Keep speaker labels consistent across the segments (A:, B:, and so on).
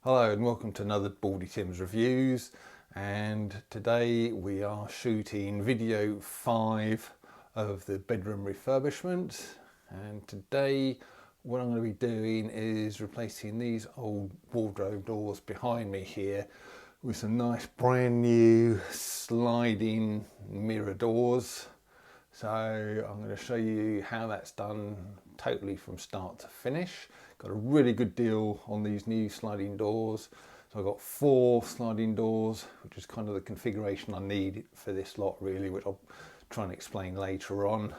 A: Hello and welcome to another Baldy Tim's Reviews, and today we are shooting video 5 of the bedroom refurbishment. And today what I'm going to be doing is replacing these old wardrobe doors behind me here with some nice brand new sliding mirror doors. So I'm going to show you how that's done totally from start to finish. Got a really good deal on these new sliding doors. So I've got 4 sliding doors, which is kind of the configuration I need for this lot really, which I'll try and explain later on.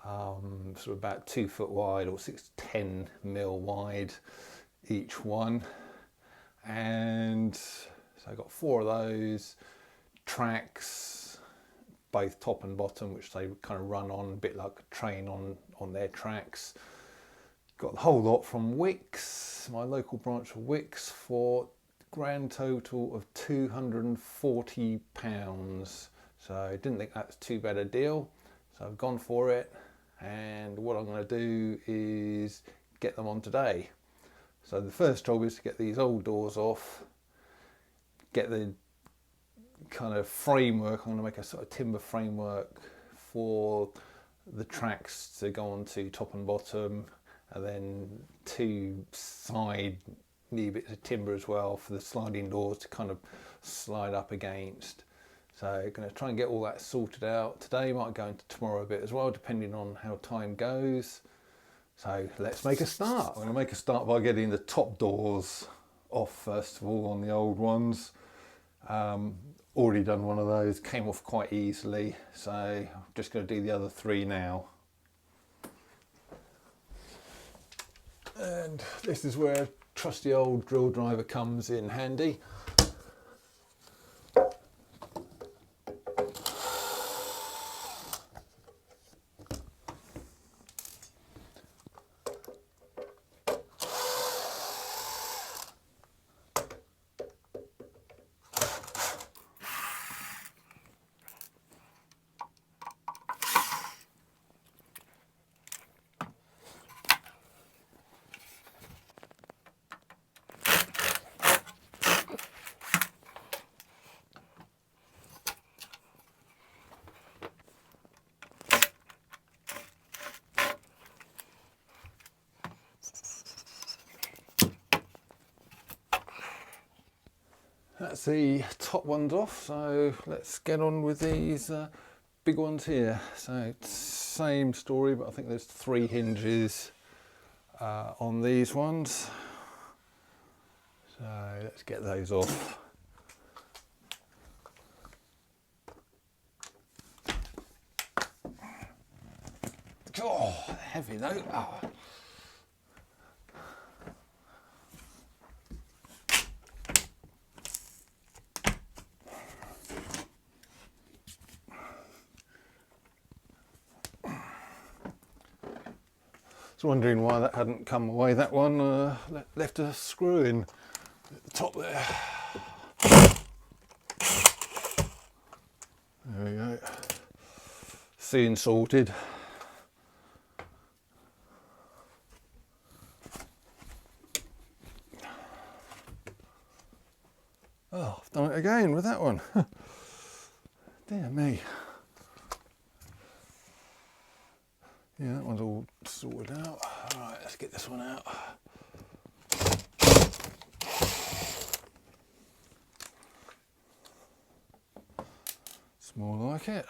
A: Sort of about 2 foot wide or 6-10 mil wide each one. And so I've got 4 of those tracks, both top and bottom, which they kind of run on a bit like a train on their tracks. Got the whole lot from Wickes, my local branch of Wickes, for a grand total of £240. So I didn't think that's too bad a deal, so I've gone for it. And what I'm going to do is get them on today. So the first job is to get these old doors off, get the kind of framework. I'm going to make a sort of timber framework for the tracks to go onto top and bottom, and then 2 side new bits of timber as well for the sliding doors to kind of slide up against. So I'm going to try and get all that sorted out today. Might go into tomorrow a bit as well, depending on how time goes. So let's make a start. I'm going to make a start by getting the top doors off first of all on the old ones. Already done one of those, came off quite easily, so I'm just going to do the other 3 now. And this is where a trusty old drill driver comes in handy. That's the top ones off, so let's get on with these big ones here. So same story, but I think there's 3 hinges on these ones. So let's get those off. Oh, heavy though. Oh. I was wondering why that hadn't come away. That one left a screw in at the top there. There we go. Seen sorted. Oh, I've done it again with that one. Dear me. Yeah, that one's all sorted out. Alright, let's get this one out. It's more like it.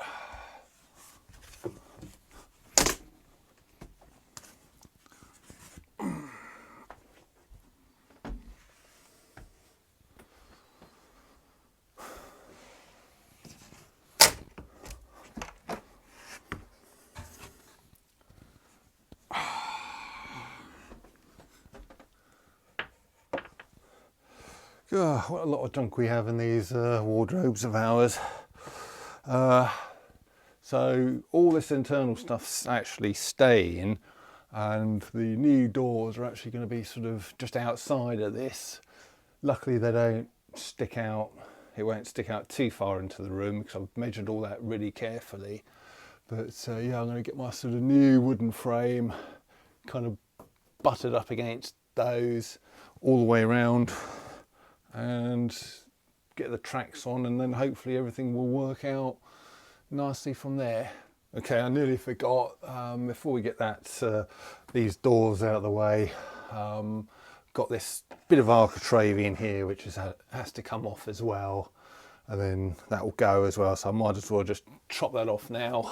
A: God, what a lot of junk we have in these wardrobes of ours. So all this internal stuff's actually staying, and the new doors are actually going to be sort of just outside of this. Luckily they don't stick out, it won't stick out too far into the room because I've measured all that really carefully. But yeah, I'm going to get my sort of new wooden frame kind of butted up against those all the way around and get the tracks on, and then hopefully everything will work out nicely from there. Okay, I nearly forgot, before we get that these doors out of the way, got this bit of architrave in here which has to come off as well, and then that will go as well, so I might as well just chop that off now.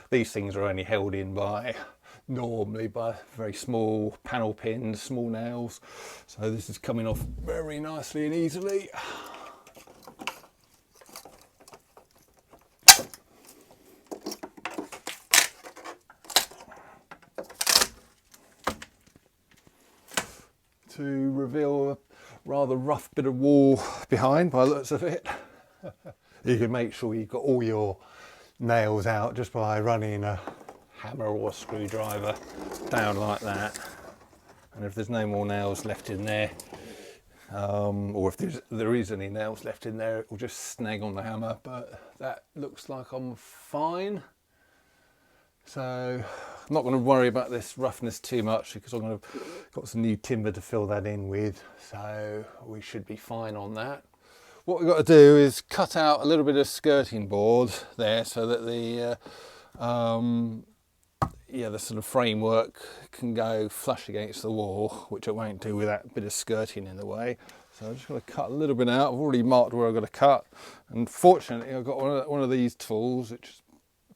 A: These things are only held in normally by very small panel pins, small nails, so this is coming off very nicely and easily. To reveal a rather rough bit of wall behind by the looks of it. You can make sure you've got all your nails out just by running a hammer or a screwdriver down like that, and if there's no more nails left in there, or if there is any nails left in there, it will just snag on the hammer, but that looks like I'm fine. So I'm not going to worry about this roughness too much because got some new timber to fill that in with, so we should be fine on that. What we've got to do is cut out a little bit of skirting board there so that the sort of framework can go flush against the wall, which it won't do with that bit of skirting in the way. So I'm just going to cut a little bit out. I've already marked where I've got to cut, and fortunately I've got one of these tools, which is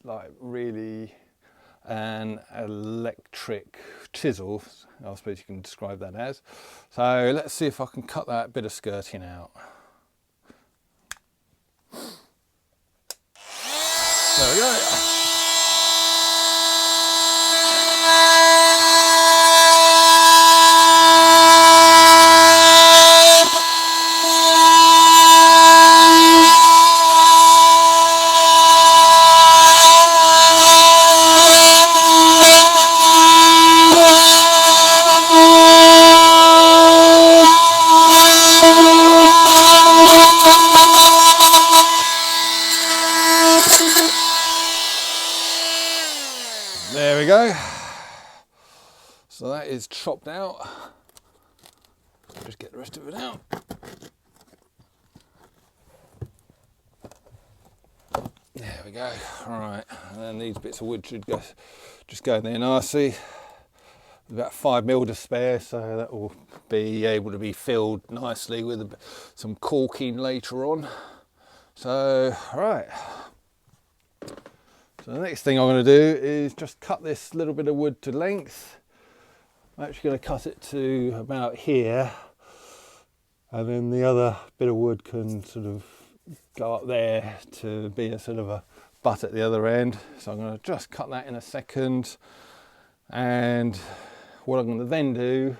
A: like really an electric chisel, I suppose you can describe that as. So let's see if I can cut that bit of skirting out. There we go. There we go. So that is chopped out. Just get the rest of it out. There we go. All right, and then these bits of wood should just go in there nicely. About 5mm to spare, so that will be able to be filled nicely with some caulking later on. So, all right. So the next thing I'm going to do is just cut this little bit of wood to length. I'm actually going to cut it to about here, and then the other bit of wood can sort of go up there to be a sort of a butt at the other end. So I'm going to just cut that in a second, and what I'm going to then do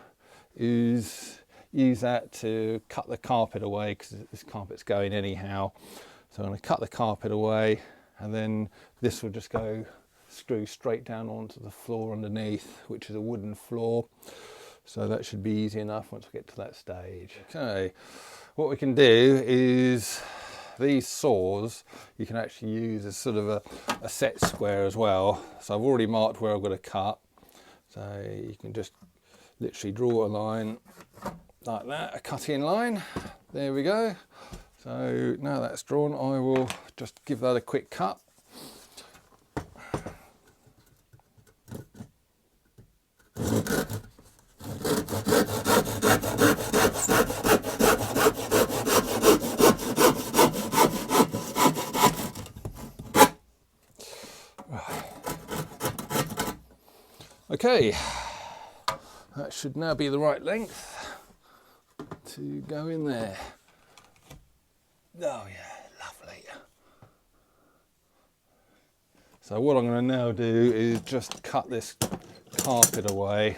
A: is use that to cut the carpet away, because this carpet's going anyhow. So I'm going to cut the carpet away, and then this will just go screw straight down onto the floor underneath, which is a wooden floor. So that should be easy enough once we get to that stage. Okay, what we can do is these saws you can actually use as sort of a set square as well. So I've already marked where I've got to cut. So you can just literally draw a line like that, a cutting line. There we go. So now that's drawn, I will just give that a quick cut. Okay, that should now be the right length to go in there. Oh yeah, lovely. So what I'm going to now do is just cut this carpet away.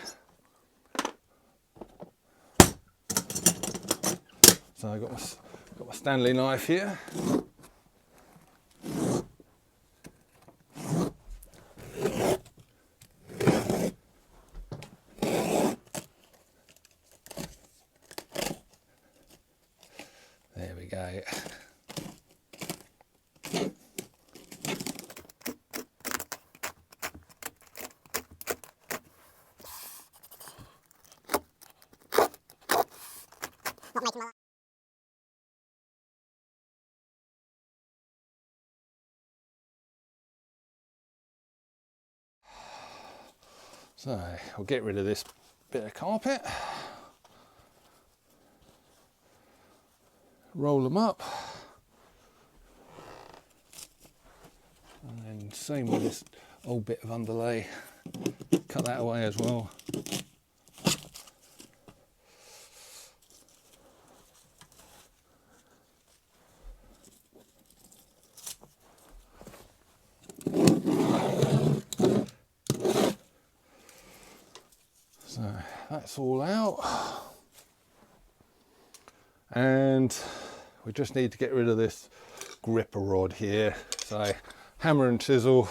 A: So I've got my Stanley knife here. There we go. So we'll get rid of this bit of carpet, roll them up, and then same with this old bit of underlay, cut that away as well. So that's all out, and we just need to get rid of this gripper rod here. So hammer and chisel,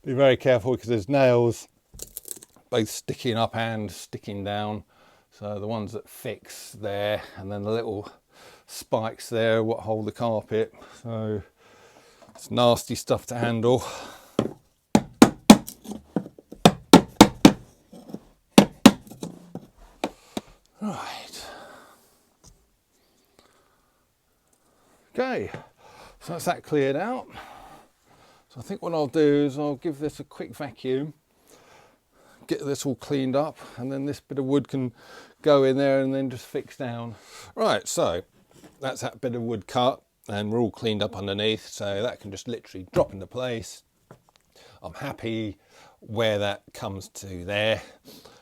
A: be very careful because there's nails both sticking up and sticking down. So the ones that fix there, and then the little spikes there what hold the carpet. So it's nasty stuff to handle. Right. Okay, so that's that cleared out. So I think what I'll do is I'll give this a quick vacuum, get this all cleaned up, and then this bit of wood can go in there and then just fix down. Right, so that's that bit of wood cut, and we're all cleaned up underneath, so that can just literally drop into place. I'm happy where that comes to there,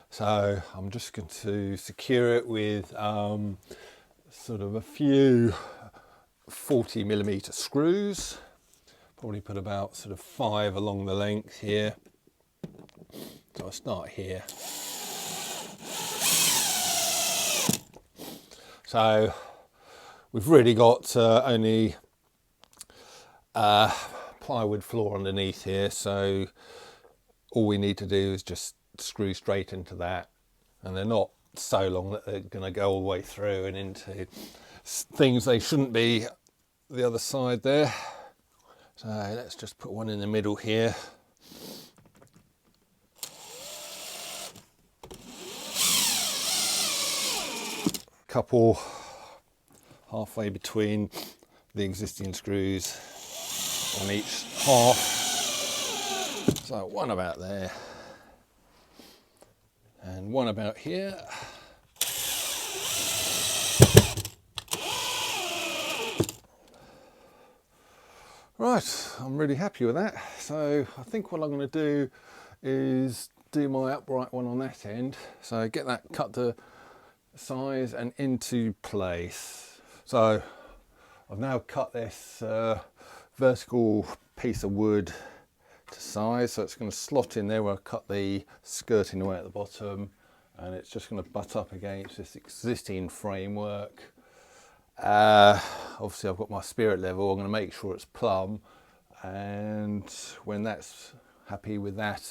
A: so I'm just going to secure it with sort of a few 40mm screws. Probably put about sort of 5 along the length here. So I'll start here. So we've really got only plywood floor underneath here, so all we need to do is just screw straight into that, and they're not so long that they're going to go all the way through and into things they shouldn't be the other side there. So let's just put one in the middle here. Couple halfway between the existing screws on each half. So one about there and one about here. Right, I'm really happy with that. So I think what I'm going to do is do my upright one on that end. So get that cut to size and into place. So I've now cut this vertical piece of wood to size, so it's going to slot in there where I cut the skirting away at the bottom, and it's just going to butt up against this existing framework. Obviously I've got my spirit level, I'm going to make sure it's plumb, and when that's happy with that,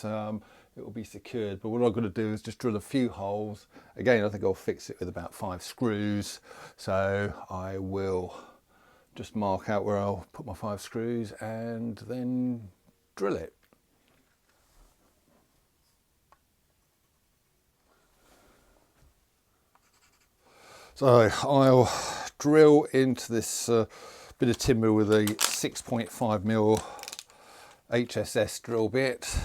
A: it will be secured. But what I've got to do is just drill a few holes. Again, I think I'll fix it with about 5 screws, so I will just mark out where I'll put my 5 screws and then drill it. So I'll drill into this bit of timber with a 6.5mm HSS drill bit,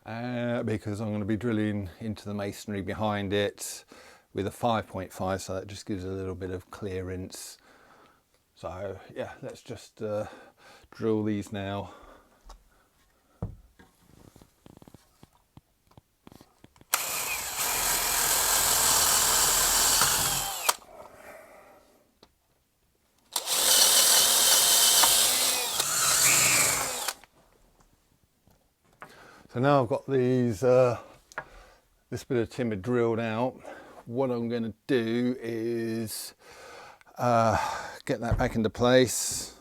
A: because I'm going to be drilling into the masonry behind it with a 5.5, so that just gives a little bit of clearance. So yeah, let's just drill these now. So now I've got these, this bit of timber drilled out. What I'm going to do is get that back into place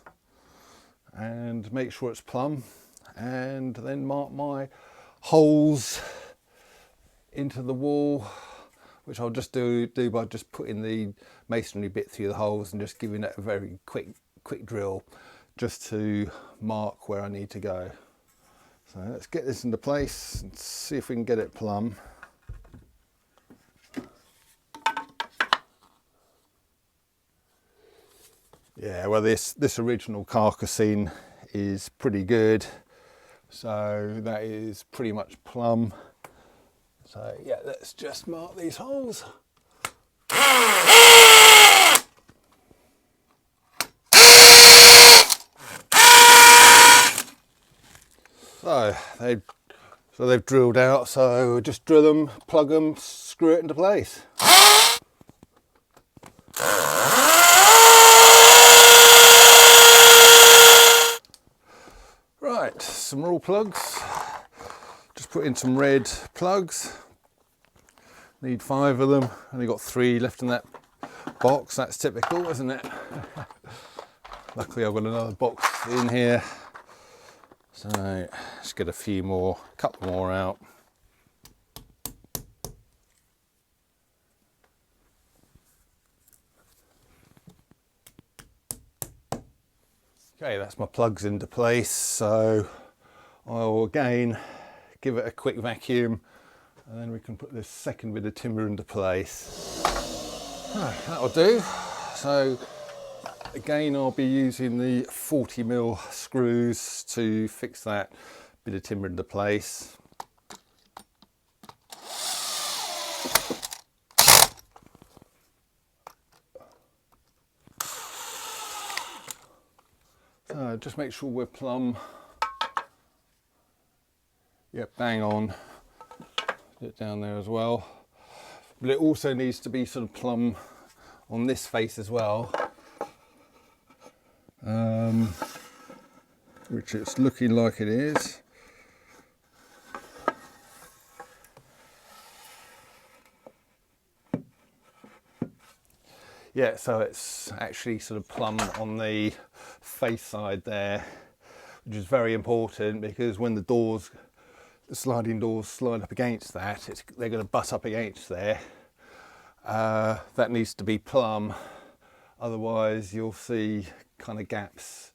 A: and make sure it's plumb, and then mark my holes into the wall, which I'll just do by just putting the masonry bit through the holes and just giving it a very quick drill just to mark where I need to go. So let's get this into place and see if we can get it plumb. Yeah, well this original carcassine is pretty good, so that is pretty much plumb. So yeah, let's just mark these holes. So they've drilled out, so we'll just drill them, plug them, screw it into place. Right, some raw plugs. Just put in some red plugs. Need 5 of them. Only got 3 left in that box. That's typical, isn't it? Luckily I've got another box in here. So let's get a few more, a couple more out. Okay, that's my plugs into place. So I'll again give it a quick vacuum and then we can put this second bit of timber into place. Right, that'll do. So again, I'll be using the 40mm screws to fix that bit of timber into place. So just make sure we're plumb. Yep, bang on. Get it down there as well. But it also needs to be sort of plumb on this face as well. Which it's looking like it is. Yeah, so it's actually sort of plumb on the face side there, which is very important because when the sliding doors slide up against that, they're going to butt up against there. That needs to be plumb, otherwise you'll see kind of gaps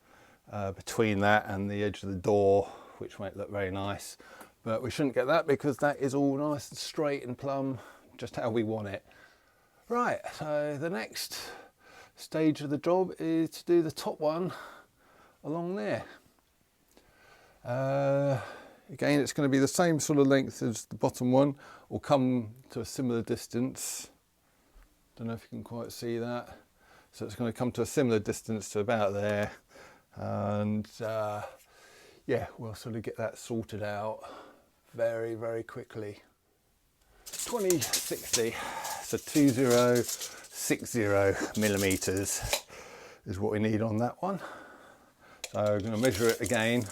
A: between that and the edge of the door, which won't look very nice. But we shouldn't get that because that is all nice and straight and plumb, just how we want it. Right, so the next stage of the job is to do the top one along there. Again, it's going to be the same sort of length as the bottom one, or come to a similar distance. Don't know if you can quite see that. So it's going to come to a similar distance to about there. And yeah, we'll sort of get that sorted out very, very quickly. 2060, so 2060mm is what we need on that one. So I'm going to measure it again.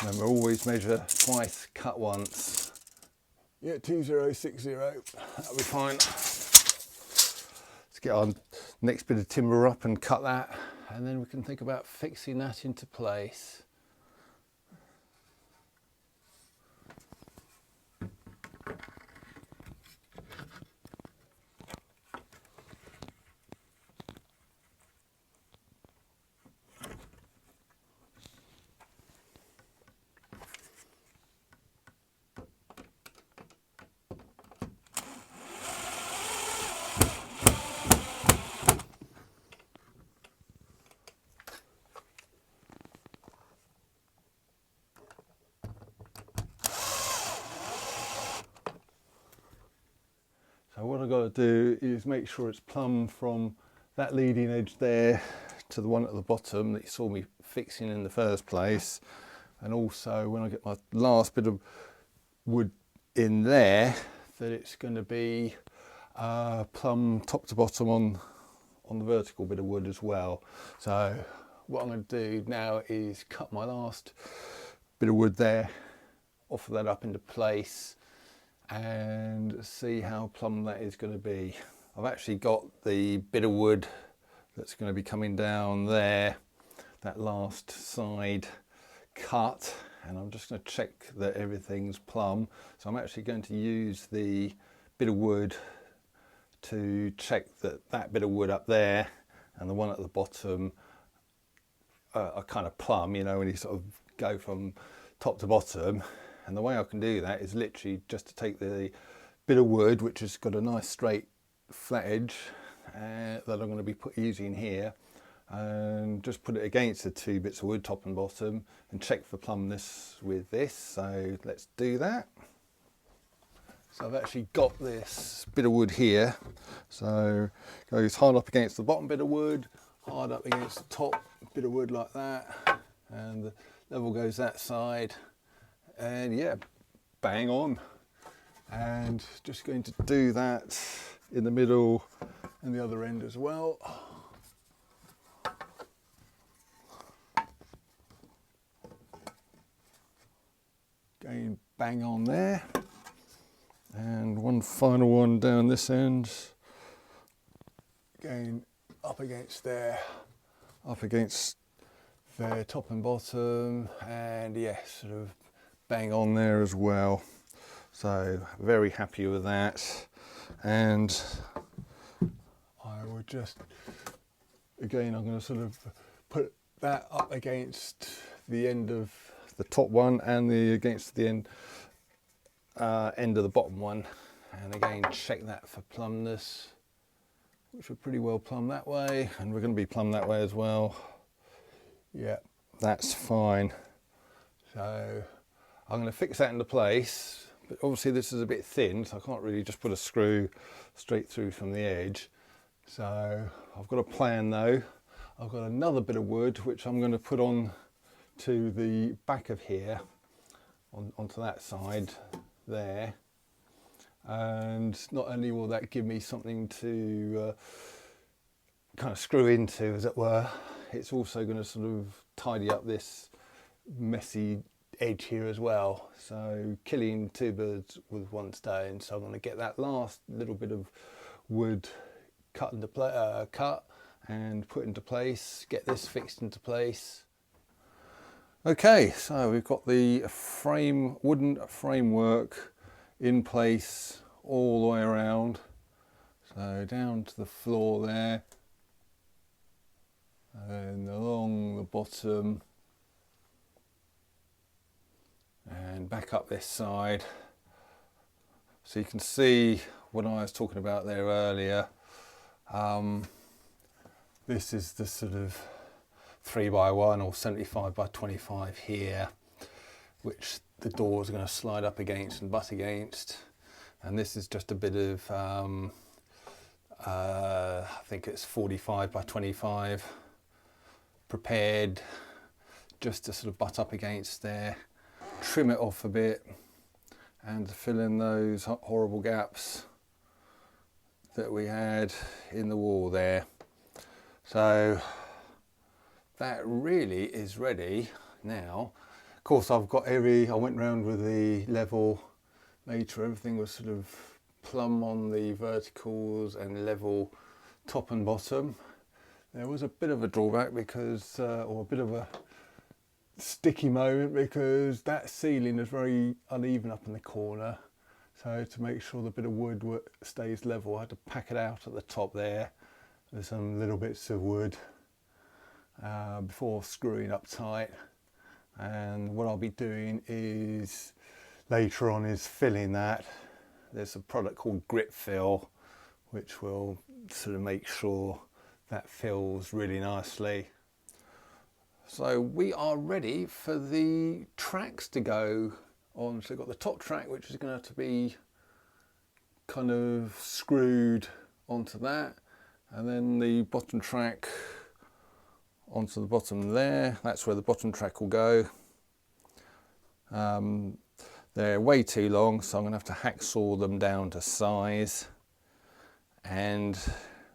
A: Remember, always measure twice, cut once. Yeah, 2060, that'll be fine. Let's get our next bit of timber up and cut that, and then we can think about fixing that into place. So what I've got to do is make sure it's plumb from that leading edge there to the one at the bottom that you saw me fixing in the first place. And also when I get my last bit of wood in there, that it's going to be plumb top to bottom on the vertical bit of wood as well. So what I'm going to do now is cut my last bit of wood there, offer that up into place, and see how plumb that is going to be. I've actually got the bit of wood that's going to be coming down there, that last side cut, and I'm just going to check that everything's plumb. So I'm actually going to use the bit of wood to check that that bit of wood up there and the one at the bottom are kind of plumb, you know, when you sort of go from top to bottom. And the way I can do that is literally just to take the bit of wood, which has got a nice straight flat edge that I'm going to be using here, and just put it against the two bits of wood, top and bottom, and check for plumbness with this. So let's do that. So I've actually got this bit of wood here, so it goes hard up against the bottom bit of wood, hard up against the top bit of wood like that, and the level goes that side, and yeah, bang on. And just going to do that in the middle and the other end as well. Going bang on there. And one final one down this end, going up against there, up against there, top and bottom, and yes, sort of bang on there as well. So very happy with that. And I would just, again, I'm going to sort of put that up against the end of the top one and against the end of the bottom one, and again check that for plumbness, which we're pretty well plumbed that way, and we're going to be plumbed that way as well. Yeah, that's fine. So I'm going to fix that into place, but obviously this is a bit thin, so I can't really just put a screw straight through from the edge. So I've got a plan though. I've got another bit of wood which I'm going to put on to the back of here, onto that side there, and not only will that give me something to kind of screw into, as it were, it's also going to sort of tidy up this messy edge here as well. So killing two birds with one stone. So I'm going to get that last little bit of wood cut and put into place, get this fixed into place. Okay, so we've got the wooden framework in place all the way around. So down to the floor there, and along the bottom, and back up this side. So you can see what I was talking about there earlier. This is the sort of 3x1 or 75x25 here, which the doors are going to slide up against and butt against, and this is just a bit of I think it's 45x25 prepared just to sort of butt up against there, trim it off a bit and to fill in those horrible gaps that we had in the wall there. So that really is ready now. Of course, I went round with the level, made sure everything was sort of plumb on the verticals and level top and bottom. There was a bit of a drawback because, or a bit of a sticky moment, because that ceiling is very uneven up in the corner. So to make sure the bit of wood stays level, I had to pack it out at the top there with some little bits of wood before screwing up tight. And what I'll be doing is later on is filling that. There's a product called grip fill which will sort of make sure that fills really nicely. So we are ready for the tracks to go on. So we've got the top track, which is going to have to be kind of screwed onto that, and then the bottom track onto the bottom there. That's where the bottom track will go. They're way too long, so I'm going to have to hacksaw them down to size and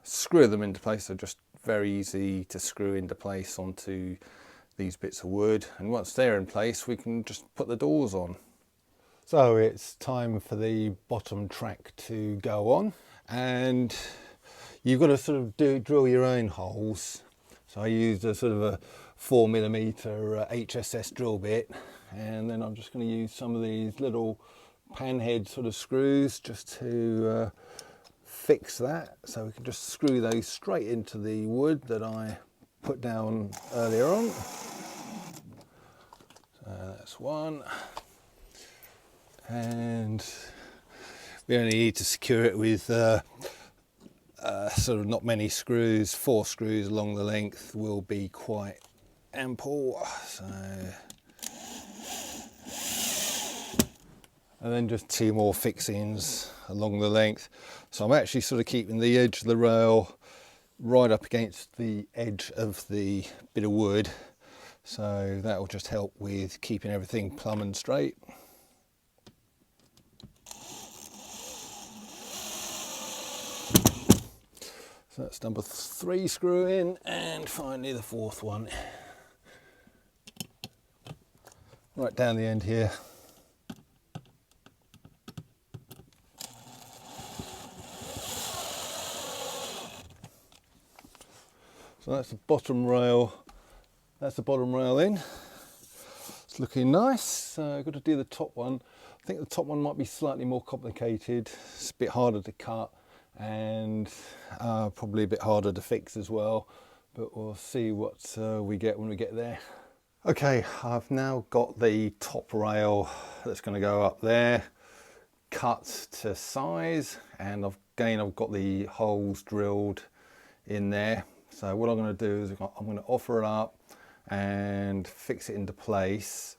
A: screw them into place. They're just very easy to screw into place onto these bits of wood, and once they're in place we can just put the doors on. So it's time for the bottom track to go on, and you've got to sort of drill your own holes. So I used a sort of a 4mm HSS drill bit, and then I'm just going to use some of these little panhead sort of screws just to fix that. So we can just screw those straight into the wood that I put down earlier on. So that's one, and we only need to secure it with sort of not many screws, 4 screws along the length will be quite ample. So, and then just 2 more fixings along the length. So I'm actually sort of keeping the edge of the rail right up against the edge of the bit of wood. So that will just help with keeping everything plumb and straight. So that's number 3 screw in, and finally the 4th one. Right down the end here. So that's the bottom rail. That's the bottom rail in. It's looking nice. So I've got to do the top one. I think the top one might be slightly more complicated. It's a bit harder to cut and probably a bit harder to fix as well. But we'll see what we get when we get there. Okay, I've now got the top rail that's going to go up there, cut to size, and I've got the holes drilled in there. So what I'm going to do is I'm going to offer it up and fix it into place.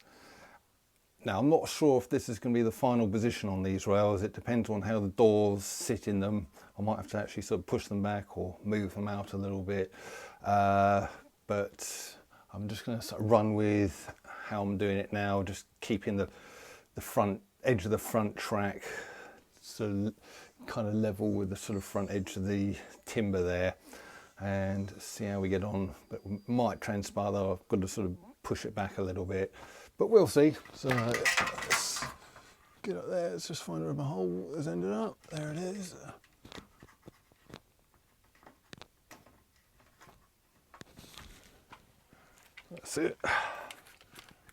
A: Now I'm not sure if this is going to be the final position on these rails. It depends on how the doors sit in them. I might have to actually sort of push them back or move them out a little bit. But I'm just going to sort of run with how I'm doing it now, just keeping the front edge of the front track sort of kind of level with the sort of front edge of the timber there, and see how we get on. But it might transpire that I've got to sort of push it back a little bit, but we'll see. So let's get up there. Let's just find where my hole has ended up. There it is. That's it.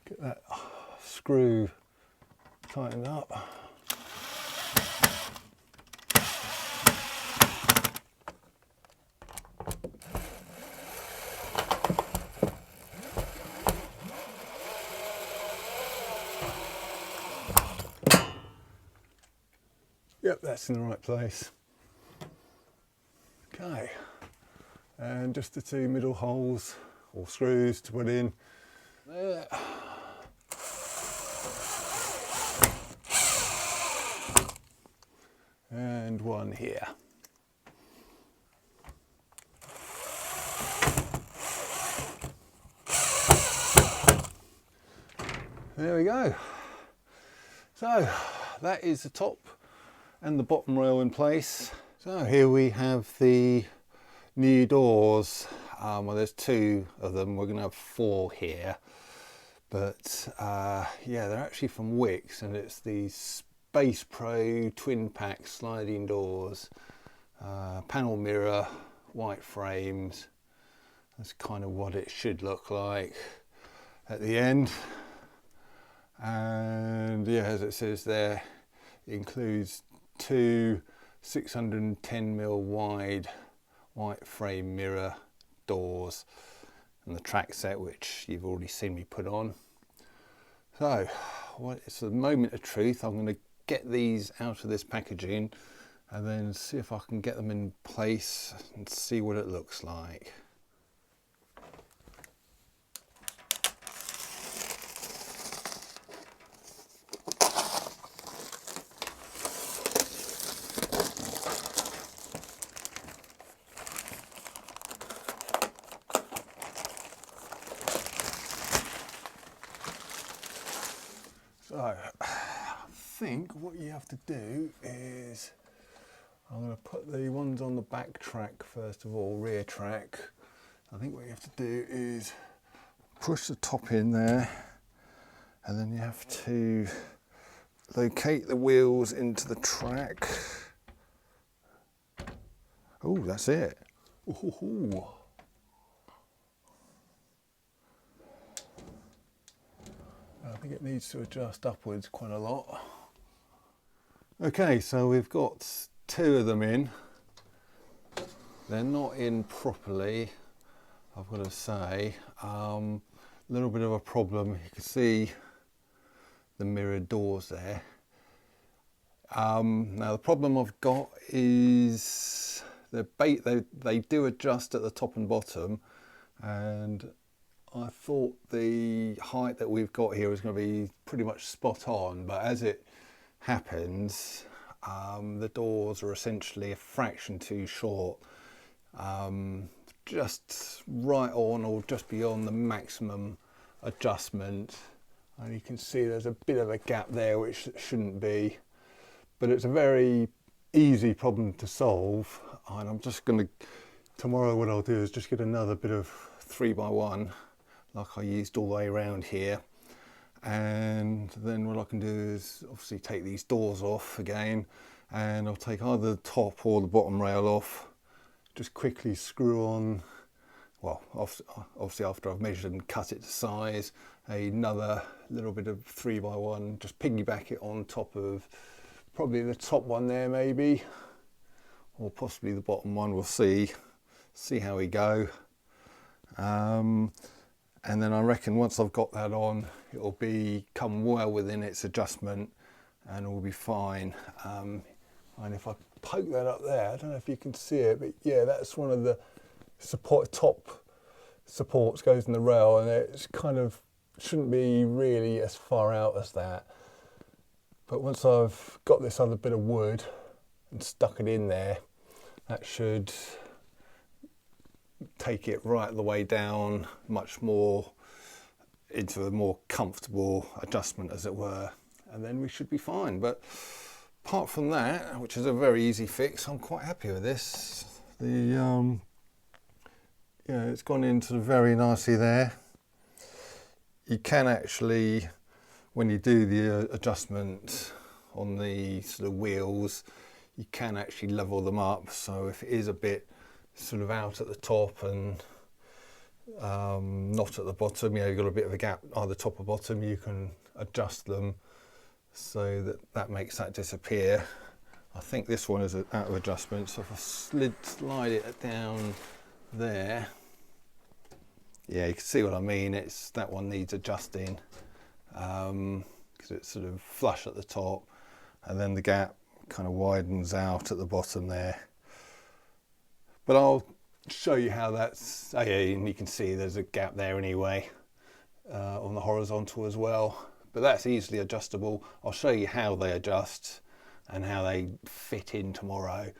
A: Get that screw tightened up. Yep, that's in the right place. Okay, and just the 2 middle holes or screws to put in there. And one here. There we go. So that is the top and the bottom rail in place. So here we have the new doors. Well, there's 2 of them. We're going to have 4 here, but yeah, they're actually from Wickes, and it's the Space Pro twin pack sliding doors, panel mirror, white frames. That's kind of what it should look like at the end. And yeah, as it says there, it includes 2 610mm wide white frame mirror doors and the track set, which you've already seen me put on. So it's the moment of truth. I'm going to get these out of this packaging and then see if I can get them in place and see what it looks like. So I think what you have to do is, I'm going to put the ones on the back track first of all, rear track. I think what you have to do is push the top in there, and then you have to locate the wheels into the track. Oh, that's it. Ooh. I think it needs to adjust upwards quite a lot. Okay, so we've got 2 of them in. They're not in properly, I've got to say. A little bit of a problem. You can see the mirrored doors there. Now the problem I've got is they do adjust at the top and bottom, and I thought the height that we've got here was going to be pretty much spot on, but as it happens, the doors are essentially a fraction too short, just right on or just beyond the maximum adjustment. And you can see there's a bit of a gap there which shouldn't be, but it's a very easy problem to solve. And I'm just going to, tomorrow what I'll do is just get another bit of 3x1 like I used all the way around here, and then what I can do is obviously take these doors off again, and I'll take either the top or the bottom rail off, just quickly screw on, well obviously after I've measured and cut it to size, another little bit of 3x1, just piggyback it on top of probably the top one there maybe, or possibly the bottom one. We'll see how we go. And then I reckon once I've got that on, it'll come well within its adjustment and we'll be fine. And if I poke that up there, I don't know if you can see it, but yeah, that's one of the top supports goes in the rail, and it's kind of shouldn't be really as far out as that. But once I've got this other bit of wood and stuck it in there, that should take it right the way down, much more into a more comfortable adjustment, as it were, and then we should be fine. But apart from that, which is a very easy fix, I'm quite happy with this. It's gone in sort of very nicely there. You can actually, when you do the adjustment on the sort of wheels, you can actually level them up. So if it is a bit sort of out at the top and not at the bottom, you've got a bit of a gap either top or bottom, you can adjust them so that makes that disappear. I think this one is out of adjustment, so if I slide it down there, yeah, you can see what I mean. That one needs adjusting because it's sort of flush at the top, and then the gap kind of widens out at the bottom there. But I'll show you how that's, and you can see there's a gap there anyway on the horizontal as well, but that's easily adjustable. I'll show you how they adjust and how they fit in tomorrow.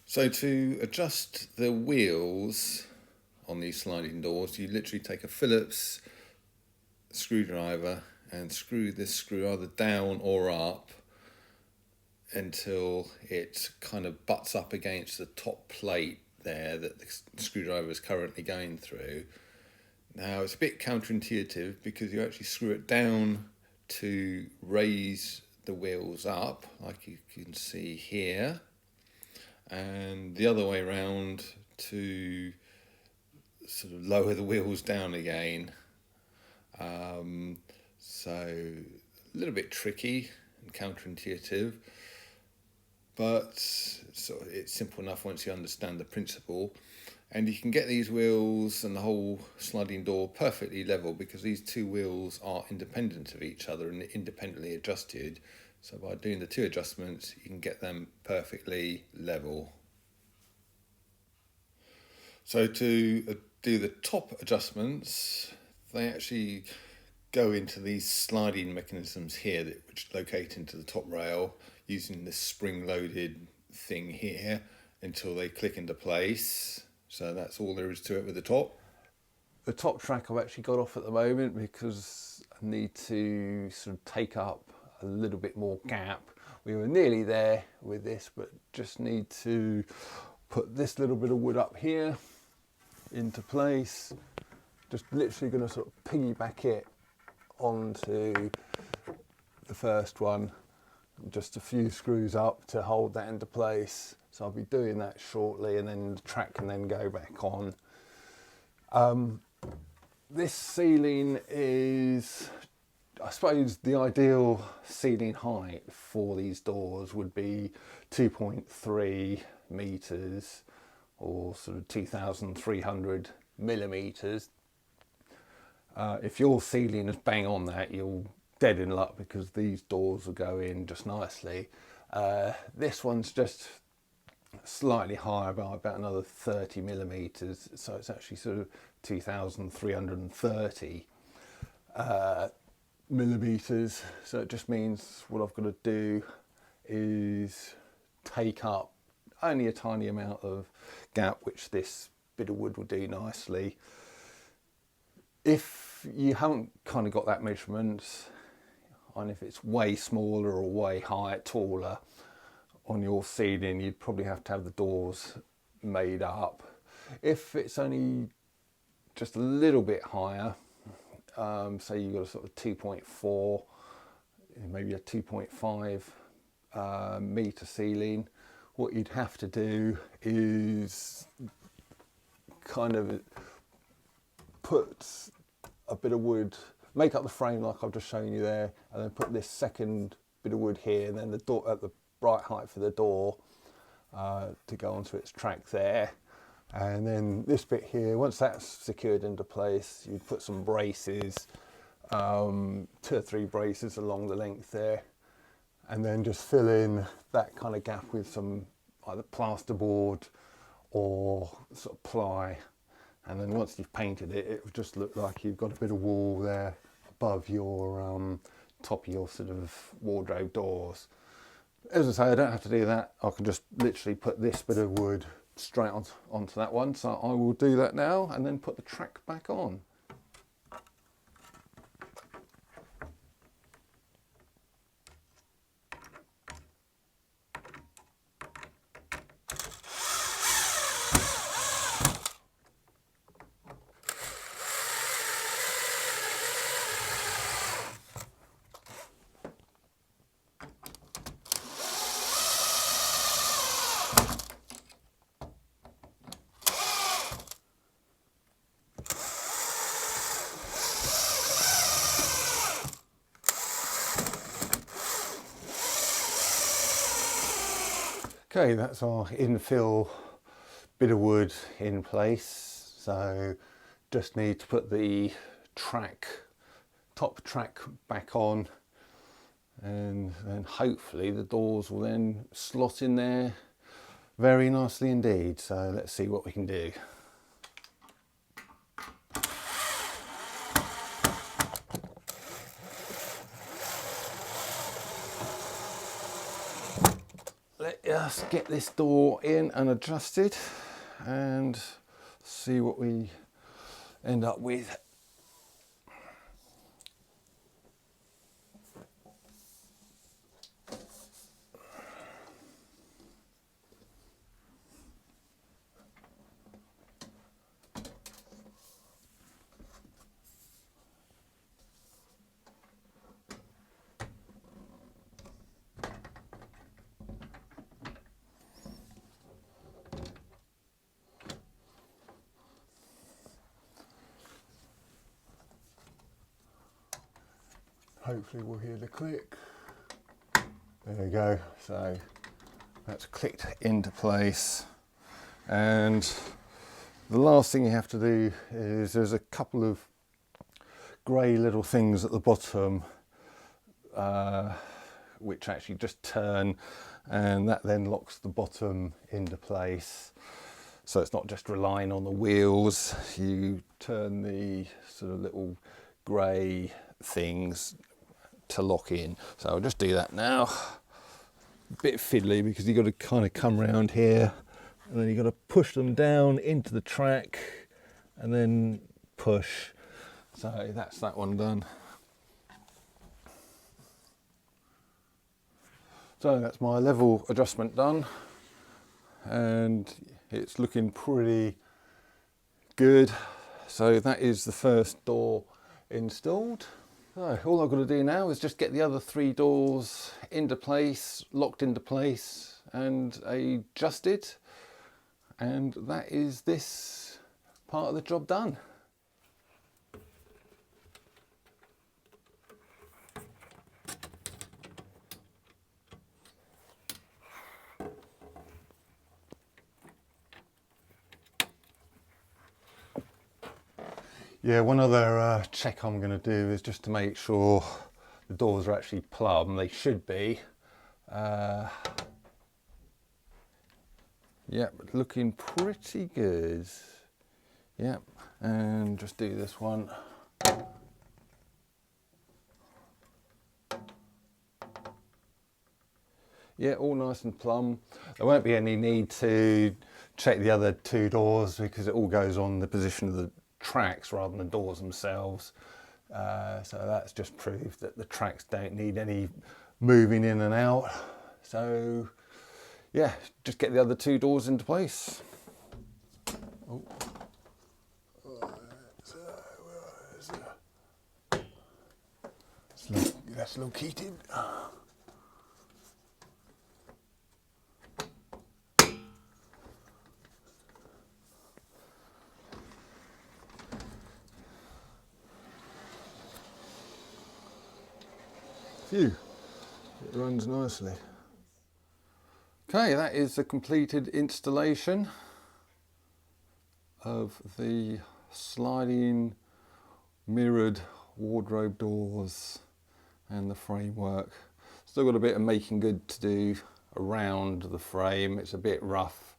A: So to adjust the wheels on these sliding doors, you literally take a Phillips screwdriver and screw this screw either down or up until it kind of butts up against the top plate there that the screwdriver is currently going through. Now it's a bit counterintuitive because you actually screw it down to raise the wheels up, like you can see here, and the other way around to sort of lower the wheels down again. So a little bit tricky and counterintuitive, but it's simple enough once you understand the principle. And you can get these wheels and the whole sliding door perfectly level because these two wheels are independent of each other and independently adjusted. So by doing the two adjustments, you can get them perfectly level. So to do the top adjustments, they actually go into these sliding mechanisms here which locate into the top rail using this spring-loaded thing here until they click into place. So that's all there is to it with the top. The top track I've actually got off at the moment because I need to sort of take up a little bit more gap. We were nearly there with this, but just need to put this little bit of wood up here into place. Just literally going to sort of piggyback it onto the first one. Just a few screws up to hold that into place. So I'll be doing that shortly, and then the track can then go back on. This ceiling is, I suppose the ideal ceiling height for these doors would be 2.3 meters or sort of 2,300 millimeters. If your ceiling is bang on that, you're dead in luck because these doors will go in just nicely. This one's just slightly higher by about another 30 millimeters, so it's actually sort of 2,330 millimeters. So it just means what I've got to do is take up only a tiny amount of gap, which this bit of wood will do nicely. If you haven't kind of got that measurement, and if it's way smaller or way higher, taller on your ceiling, you'd probably have to have the doors made up. If it's only just a little bit higher, say you've got a sort of 2.4, maybe a 2.5 metre ceiling, what you'd have to do is kind of put a bit of wood, make up the frame like I've just shown you there, and then put this second bit of wood here, and then the door at the right height for the door to go onto its track there. And then this bit here, once that's secured into place, you'd put some braces, 2 or 3 braces along the length there, and then just fill in that kind of gap with some either plasterboard or sort of ply. And then once you've painted it, it would just look like you've got a bit of wall there above your top of your sort of wardrobe doors. As I say, I don't have to do that. I can just literally put this bit of wood straight onto that one. So I will do that now and then put the track back on. Okay, that's our infill bit of wood in place. So just need to put the top track back on, and then hopefully the doors will then slot in there very nicely indeed. So let's see what we can do. Let us get this door in and adjusted and see what we end up with. Hopefully we'll hear the click. There we go. So that's clicked into place. And the last thing you have to do is there's a couple of grey little things at the bottom which actually just turn, and that then locks the bottom into place. So it's not just relying on the wheels, you turn the sort of little grey things to lock in. So I'll just do that now. A bit fiddly because you've got to kind of come around here, and then you've got to push them down into the track and then push. So that's that one done. So that's my level adjustment done, and it's looking pretty good. So that is the first door installed. So all I've got to do now is just get the other 3 doors into place, locked into place and adjusted, and that is this part of the job done. Yeah, one other check I'm going to do is just to make sure the doors are actually plumb. They should be. Yep, looking pretty good. Yep, and just do this one. Yeah, all nice and plumb. There won't be any need to check the other two doors because it all goes on the position of the tracks rather than the doors themselves. So that's just proved that the tracks don't need any moving in and out. So yeah, just get the other two doors into place. Oh. That's located. Phew, it runs nicely. Okay, that is the completed installation of the sliding mirrored wardrobe doors and the framework. Still got a bit of making good to do around the frame. It's a bit rough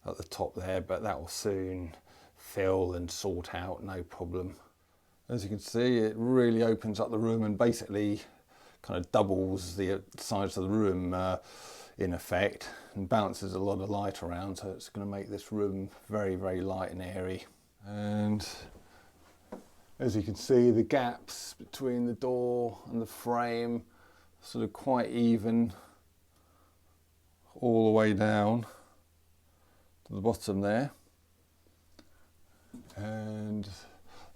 A: at the top there, but that will soon fill and sort out, no problem. As you can see, it really opens up the room and basically kind of doubles the size of the room in effect, and bounces a lot of light around, so it's going to make this room very, very light and airy. And as you can see, the gaps between the door and the frame are sort of quite even all the way down to the bottom there. And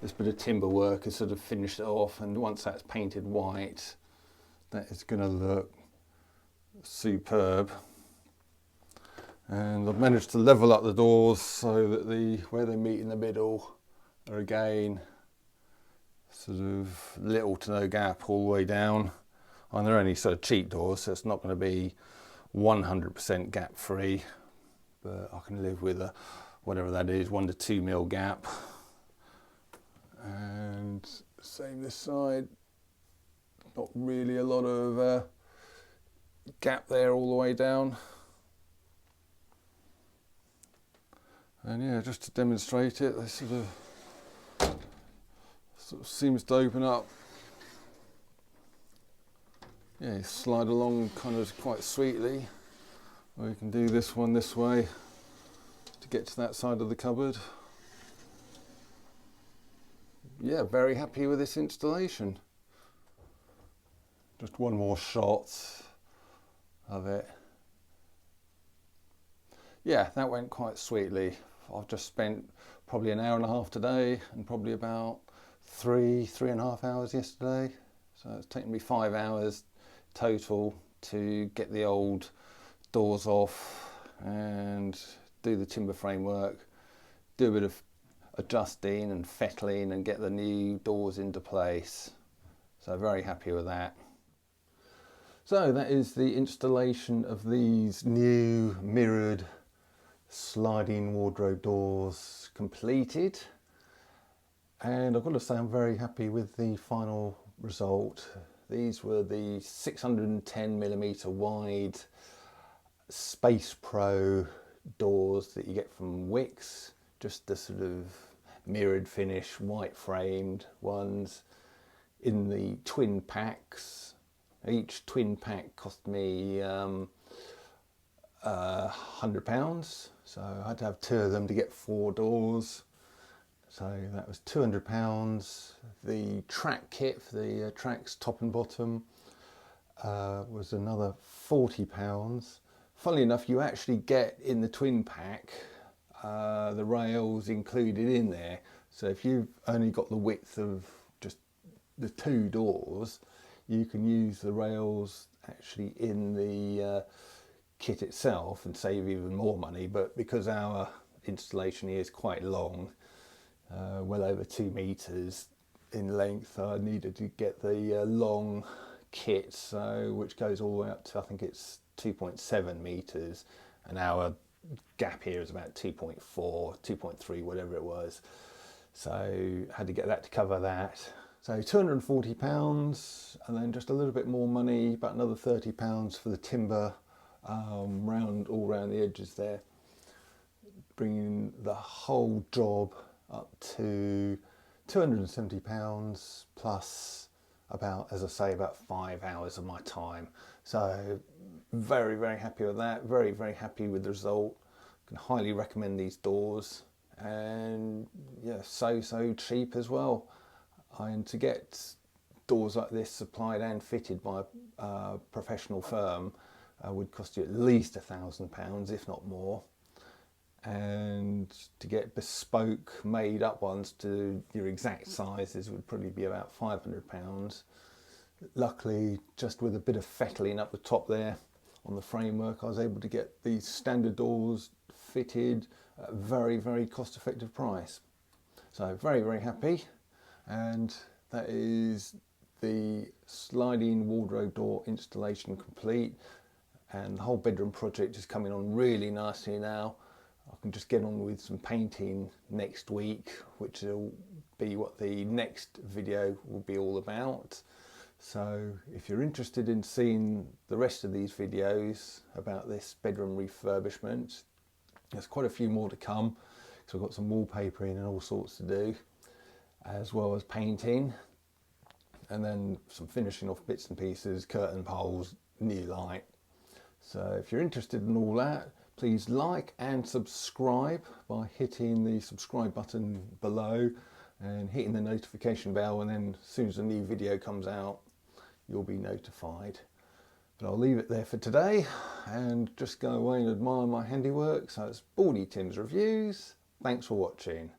A: this bit of timber work has sort of finished it off, and once that's painted white, that is going to look superb. And I've managed to level up the doors so that where they meet in the middle are again sort of little to no gap all the way down. And they're only sort of cheap doors, so it's not going to be 100% gap free, but I can live with whatever that is, 1 to 2 mil gap. And same this side, not really a lot of gap there all the way down. And yeah, just to demonstrate it, they sort of seems to open up. Yeah, you slide along kind of quite sweetly, or you can do this one this way to get to that side of the cupboard. Yeah, very happy with this installation. Just one more shot of it. Yeah, that went quite sweetly. I've just spent probably an hour and a half today, and probably about three and a half hours yesterday. So it's taken me 5 hours total to get the old doors off and do the timber framework, do a bit of adjusting and fettling and get the new doors into place. So very happy with that. So that is the installation of these new mirrored sliding wardrobe doors completed, and I've got to say I'm very happy with the final result. These were the 610mm wide Space Pro doors that you get from Wickes, just the sort of mirrored finish, white framed ones in the twin packs. Each twin pack cost me £100, so I had to have 2 of them to get 4 doors, so that was £200. The track kit for the tracks top and bottom was another £40. Funnily enough, you actually get in the twin pack the rails included in there, so if you've only got the width of just the 2 doors, you can use the rails actually in the kit itself and save even more money. But because our installation here is quite long, well over 2 meters in length, I needed to get the long kit, which goes all the way up to, I think it's 2.7 meters, and our gap here is about 2.4, 2.3, whatever it was. So had to get that to cover that. So £240, and then just a little bit more money, about another £30 for the timber all round the edges there. bringing the whole job up to £270 plus about, as I say, about 5 hours of my time. So very, very happy with that. Very, very happy with the result. Can highly recommend these doors, and yeah, so cheap as well. And to get doors like this supplied and fitted by a professional firm would cost you at least £1,000, if not more. And to get bespoke made up ones to your exact sizes would probably be about £500. Luckily, just with a bit of fettling up the top there on the framework, I was able to get these standard doors fitted at a very, very cost effective price. So very, very happy. And that is the sliding wardrobe door installation complete, and the whole bedroom project is coming on really nicely now. I can just get on with some painting next week, which will be what the next video will be all about. So if you're interested in seeing the rest of these videos about this bedroom refurbishment, there's quite a few more to come, because I've got some wallpapering and all sorts to do, as well as painting, and then some finishing off bits and pieces, curtain poles, new light. So if you're interested in all that, please like and subscribe by hitting the subscribe button below and hitting the notification bell, and then as soon as a new video comes out, you'll be notified. But I'll leave it there for today and just go away and admire my handiwork. So it's Baldy Tim's Reviews. Thanks for watching.